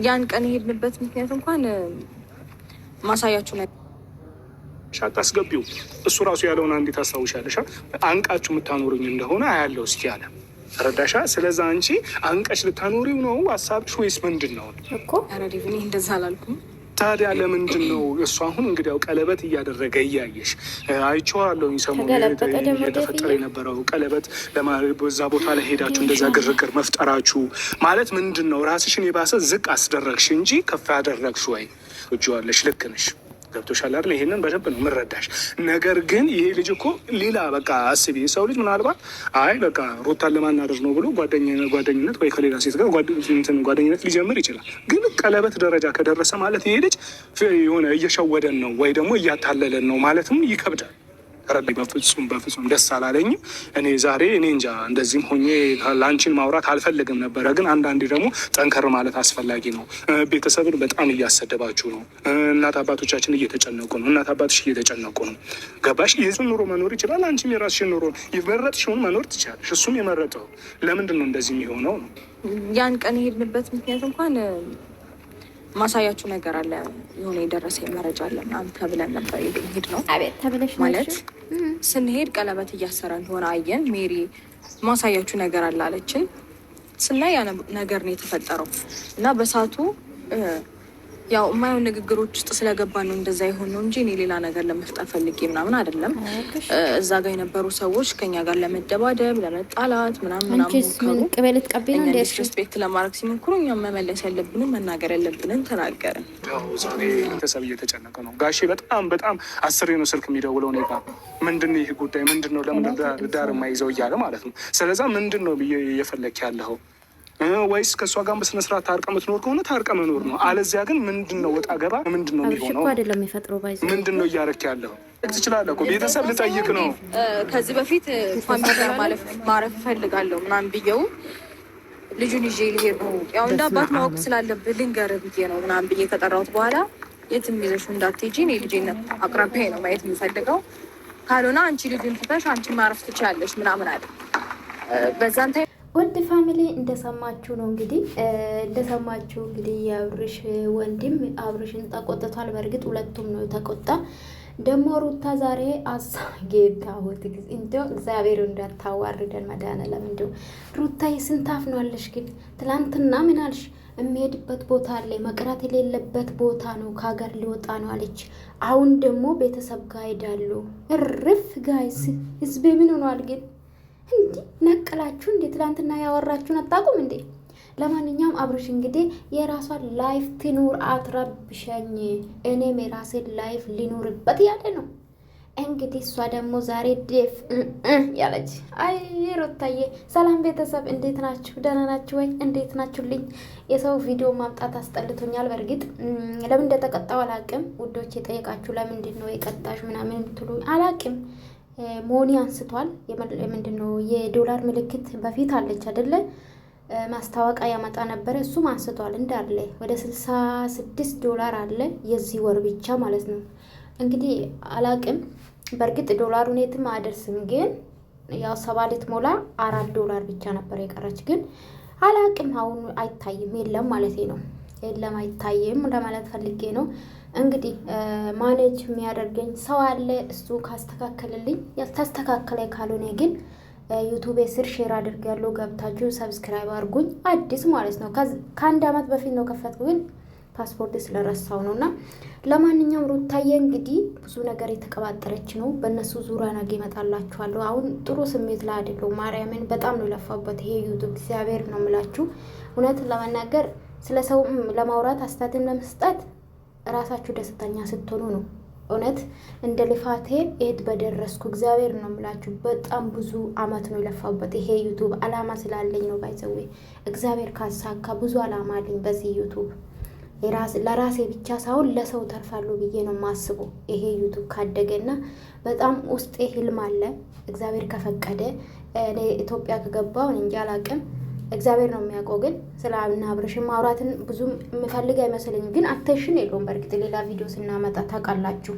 ያን ቀን የሄድንበት ምክንያት እንኳን ማሳያችሁ ነው። አታስገቢው። እሱ ራሱ ያለውን አንዴ ታስታውሻለሽ። አንቃችሁ የምታኖሩኝ እንደሆነ አያለው እስኪ አለ። ተረዳሻ? ስለዛ አንቺ አንቀሽ ልታኖሪው ነው ሀሳብሽ ወይስ ምንድን ነው እኮ? ኧረ ዴቭ እኔ እንደዛ አላልኩም። ታዲያ ለምንድን ነው እሱ አሁን እንግዲህ ያው ቀለበት እያደረገ እያየሽ አይቼዋለሁኝ። ሰሞኑን እየተፈጠረ የነበረው ቀለበት በዛ ቦታ ላይ ሄዳችሁ እንደዛ ግርግር መፍጠራችሁ ማለት ምንድን ነው? ራስሽን የባሰ ዝቅ አስደረግሽ እንጂ ከፍ አደረግሽ ወይ? እጅዋለሽ። ልክ ነሽ። ገብቶሻል አይደል? ይሄንን በደንብ ነው የምረዳሽ። ነገር ግን ይሄ ልጅ እኮ ሌላ በቃ አስቢ። ሰው ልጅ ምናልባት አይ በቃ ሩታን ለማናደር ነው ብሎ ጓደኝነት ወይ ከሌላ ሴት ጋር ጓደኝነት ሊጀምር ይችላል። ግን ቀለበት ደረጃ ከደረሰ ማለት ይሄ ልጅ የሆነ እየሸወደን ነው ወይ ደግሞ እያታለለን ነው ማለትም ይከብዳል። ረቢ በፍጹም ደስ አላለኝም። እኔ ዛሬ እኔ እንጃ እንደዚህም ሆኜ ላንቺን ማውራት አልፈልግም ነበረ። ግን አንዳንዴ ደግሞ ጠንከር ማለት አስፈላጊ ነው። ቤተሰብን በጣም እያሰደባችሁ ነው። እናት አባቶቻችን እየተጨነቁ ነው። እናት አባትሽ እየተጨነቁ ነው። ገባሽ? የሱን ኑሮ መኖር ይችላል። አንቺም የራስሽን ኑሮ የመረጥሽውን መኖር ትችላለሽ። እሱም የመረጠው ለምንድን ነው እንደዚህ የሚሆነው ነው። ያን ቀን የሄድንበት ምክንያት እንኳን ማሳያችሁ ነገር አለ። የሆነ የደረሰ መረጃ አለ። አንተ ብለን ነበር ሄድ ነው ማለት ስንሄድ ቀለበት እያሰራ እንደሆነ አየን። ሜሪ ማሳያችሁ ነገር አለ አለችን። ስናይ ያ ነገር ነው የተፈጠረው እና በሳቱ ያው የማይሆን ንግግሮች ውስጥ ስለገባን ነው እንደዛ ይሆን ነው እንጂ እኔ ሌላ ነገር ለመፍጠር ፈልጌ ምናምን አይደለም። እዛ ጋር የነበሩ ሰዎች ከኛ ጋር ለመደባደብ ለመጣላት ምናምን ዲስሪስፔክት ለማድረግ ሲሞክሩ እኛም መመለስ ያለብንን መናገር ያለብንን ተናገርን። ዛሬ ቤተሰብ እየተጨነቀ ነው። ጋሼ በጣም አስሬ ነው ስልክ የሚደውለው እኔ ጋር። ምንድን ነው ይህ ጉዳይ ምንድን ነው? ለምን ዳር የማይዘው እያለ ማለት ነው። ስለዛ ምንድን ነው ብዬ እየፈለክ ያለኸው? ወይስ ከእሷ ጋር በስነስርዓት ታርቀ ምትኖር ከሆነ ታርቀ መኖር ነው። አለዚያ ግን ምንድን ነው ወጣ ገባ ምንድን ነው የሚሆነው? ምንድን ነው እያረክ ያለው? ትችላለህ እኮ ቤተሰብ ልጠይቅ ነው። ከዚህ በፊት ፋሚሊ ማረፍ እፈልጋለሁ ምናምን ብዬው ልጁን ይዤ ልሄድ ነው ያው እንደ አባት ማወቅ ስላለብህ ልንገርህ ብዬ ነው ምናምን ብዬ ከጠራሁት በኋላ የትም ይዘሽ እንዳትሄጂ እኔ ልጄን አቅራቢያ ነው ማየት የምፈልገው፣ ካልሆነ አንቺ ልጅን ትተሽ አንቺ ማረፍ ትችላለሽ ምናምን አለ። በዛን ታይ ወድ ፋሚሊ እንደሰማችሁ ነው እንግዲህ የአብርሽ ወንድም አብርሽን ተቆጥቷል። በእርግጥ ሁለቱም ነው ተቆጣ። ደግሞ ሩታ ዛሬ ጌታሁት እንደው እግዚአብሔር እንዳታዋርደን መድኃኒዓለም። እንደው ሩታ የስንታፍ ነው አለሽ። ግን ትላንትና ምን አልሽ? የሚሄድበት ቦታ አለ፣ መቅረት የሌለበት ቦታ ነው፣ ከሀገር ሊወጣ ነው አለች። አሁን ደግሞ ቤተሰብ ጋር ሄዳሉ። እርፍ ጋይስ፣ ህዝቤ ምን ሆኗል ግን? እንዲህ ነቅላችሁ እንዴ? ትላንትና ያወራችሁን አታውቁም እንዴ? ለማንኛውም አብርሽ እንግዲህ የራሷን ላይፍ ትኑር፣ አትረብሸኝ፣ እኔም የራሴን ላይፍ ሊኖርበት ያለ ነው። እንግዲህ እሷ ደግሞ ዛሬ ዴፍ ያለች። አይ ሩታዬ፣ ሰላም ቤተሰብ፣ እንዴት ናችሁ? ደህና ናችሁ ወይ? እንዴት ናችሁልኝ? የሰው ቪዲዮ ማምጣት አስጠልቶኛል። በእርግጥ ለምን እንደተቀጣው አላቅም። ውዶች የጠየቃችሁ ለምንድን ነው የቀጣሽ ምናምን የምትሉ አላቅም። ሞኒ አንስቷል። ምንድን ነው የዶላር ምልክት በፊት አለች አይደለ? ማስታወቂያ ያመጣ ነበረ። እሱም አንስቷል እንዳለ ወደ 66 ዶላር አለ የዚህ ወር ብቻ ማለት ነው። እንግዲህ አላቅም። በእርግጥ ዶላሩ ኔትም አደርስም፣ ግን ያው 7 ልትሞላ 4 ዶላር ብቻ ነበር የቀረች። ግን አላቅም። አሁን አይታይም፣ የለም ማለት ነው። የለም አይታይም ለማለት ፈልጌ ነው። እንግዲህ ማኔጅ የሚያደርገኝ ሰው አለ። እሱ ካስተካከልልኝ፣ ያልተስተካከለ ካልሆነ ግን ዩቱቤ ስር ሼር አድርጋለሁ። ገብታችሁ ሰብስክራይብ አድርጉኝ። አዲስ ማለት ነው። ከአንድ አመት በፊት ነው ከፈትኩ፣ ግን ፓስፖርት ስለረሳው ነው። እና ለማንኛውም ሩታዬ እንግዲህ ብዙ ነገር የተቀባጠረች ነው። በእነሱ ዙሪያ ነገ እመጣላችኋለሁ። አሁን ጥሩ ስሜት ላይ አይደለሁም። ማርያምን በጣም ነው ለፋበት ይሄ ዩቱብ። እግዚአብሔር ነው የምላችሁ። እውነትን ለመናገር ስለ ሰው ለማውራት አስተያየትም ለመስጠት ራሳችሁ ደስተኛ ስትሆኑ ነው። እውነት እንደ ልፋቴ የት በደረስኩ እግዚአብሔር ነው የምላችሁ። በጣም ብዙ አመት ነው የለፋበት ይሄ ዩቱብ። አላማ ስላለኝ ነው። ባይዘዌ እግዚአብሔር ካሳካ ብዙ አላማ አለኝ በዚህ ዩቱብ። ለራሴ ብቻ ሳይሆን ለሰው ተርፋለሁ ብዬ ነው የማስበው። ይሄ ዩቱብ ካደገና በጣም ውስጤ ህልም አለ። እግዚአብሔር ከፈቀደ እኔ ኢትዮጵያ ከገባሁ እንጂ አላቅም። እግዚአብሔር ነው የሚያውቀው። ግን ስለ አብርሽን ማውራትን ብዙም የምፈልግ አይመስለኝም። ግን አቴንሽን የለውም። በእርግጥ ሌላ ቪዲዮ ስናመጣ ታውቃላችሁ።